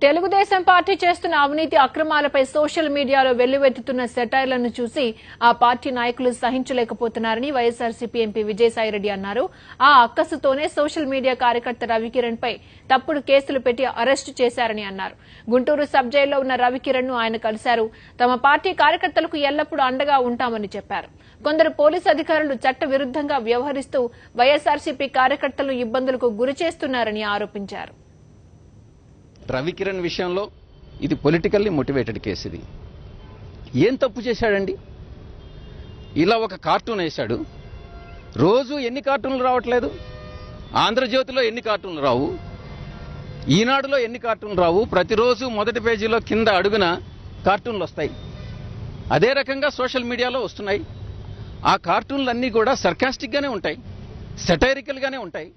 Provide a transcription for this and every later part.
Telugu Desam party చేస్తున్న అవినీతి అక్రమాలపై social మీడియాలో వెల్లువెత్తుతున్న సెటైర్లను చూసి ఆ పార్టీ నాయకులు సహించలేకపోతున్నారని వైఎస్ఆర్సీపీ ఎంపీ విజయసాయిరెడ్డి అన్నారు. ఆ అక్కసుతోనే సోషల్ మీడియా కార్యకర్త రవికిరణ్ పై తప్పుడు కేసులు పెట్టి అరెస్టు చేశారని అన్నారు. గుంటూరు సబ్ జైల్లో ఉన్న రవికిరణ్ ను ఆయన కలిశారు. తమ పార్టీ కార్యకర్తలకు ఎల్లప్పుడూ అండగా ఉంటామని చెప్పారు. కొందరు పోలీసు అధికారులు చట్ట విరుద్దంగా వ్యవహరిస్తూ వైఎస్ఆర్సీపీ కార్యకర్తలను ఇబ్బందులకు గురిచేస్తున్నారని ఆరోపించారు. రవికిరణ్ విషయంలో ఇది పొలిటికల్లీ మోటివేటెడ్ కేసు. ఇది ఏం తప్పు చేశాడండి? ఇలా ఒక కార్టూన్ వేశాడు. రోజు ఎన్ని కార్టూన్లు రావట్లేదు? ఆంధ్రజ్యోతిలో ఎన్ని కార్టూన్లు రావు? ఈనాడులో ఎన్ని కార్టూన్లు రావు? ప్రతిరోజు మొదటి పేజీలో కింద అడుగున కార్టూన్లు వస్తాయి. అదే రకంగా సోషల్ మీడియాలో వస్తున్నాయి. ఆ కార్టూన్లన్నీ కూడా సర్కాస్టిక్గానే ఉంటాయి, సెటైరికల్గానే ఉంటాయి.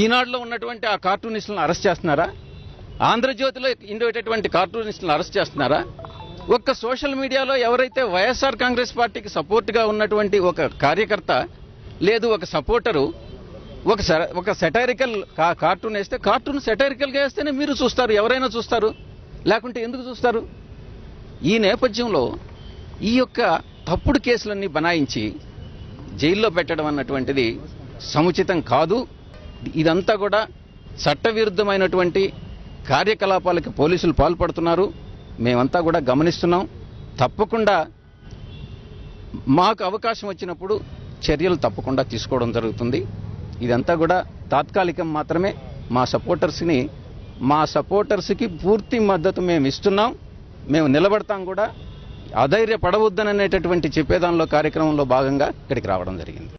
ఈనాడులో ఉన్నటువంటి ఆ కార్టూనిస్టులను అరెస్ట్ చేస్తున్నారా? ఆంధ్రజ్యోతిలో ఉండేటటువంటి కార్టూనిస్టులను అరెస్ట్ చేస్తున్నారా? ఒక్క సోషల్ మీడియాలో ఎవరైతే వైఎస్ఆర్ కాంగ్రెస్ పార్టీకి సపోర్ట్గా ఉన్నటువంటి ఒక కార్యకర్త లేదు ఒక సపోర్టరు ఒక సెటైరికల్ కార్టూన్ వేస్తే, కార్టూన్ సెటైరికల్గా వేస్తేనే మీరు చూస్తారు, ఎవరైనా చూస్తారు, లేకుంటే ఎందుకు చూస్తారు? ఈ నేపథ్యంలో ఈ యొక్క తప్పుడు కేసులన్నీ బనాయించి జైల్లో పెట్టడం అన్నటువంటిది సముచితం కాదు. ఇదంతా కూడా చట్టవిరుద్ధమైనటువంటి కార్యకలాపాలకి పోలీసులు పాల్పడుతున్నారు. మేమంతా కూడా గమనిస్తున్నాం. తప్పకుండా మాకు అవకాశం వచ్చినప్పుడు చర్యలు తప్పకుండా తీసుకోవడం జరుగుతుంది. ఇదంతా కూడా తాత్కాలికం మాత్రమే. మా సపోర్టర్స్కి పూర్తి మద్దతు మేము ఇస్తున్నాం. మేము నిలబడతాం కూడా. అధైర్యపడవద్దననేటటువంటి చెప్పేదానిలో కార్యక్రమంలో భాగంగా ఇక్కడికి రావడం జరిగింది.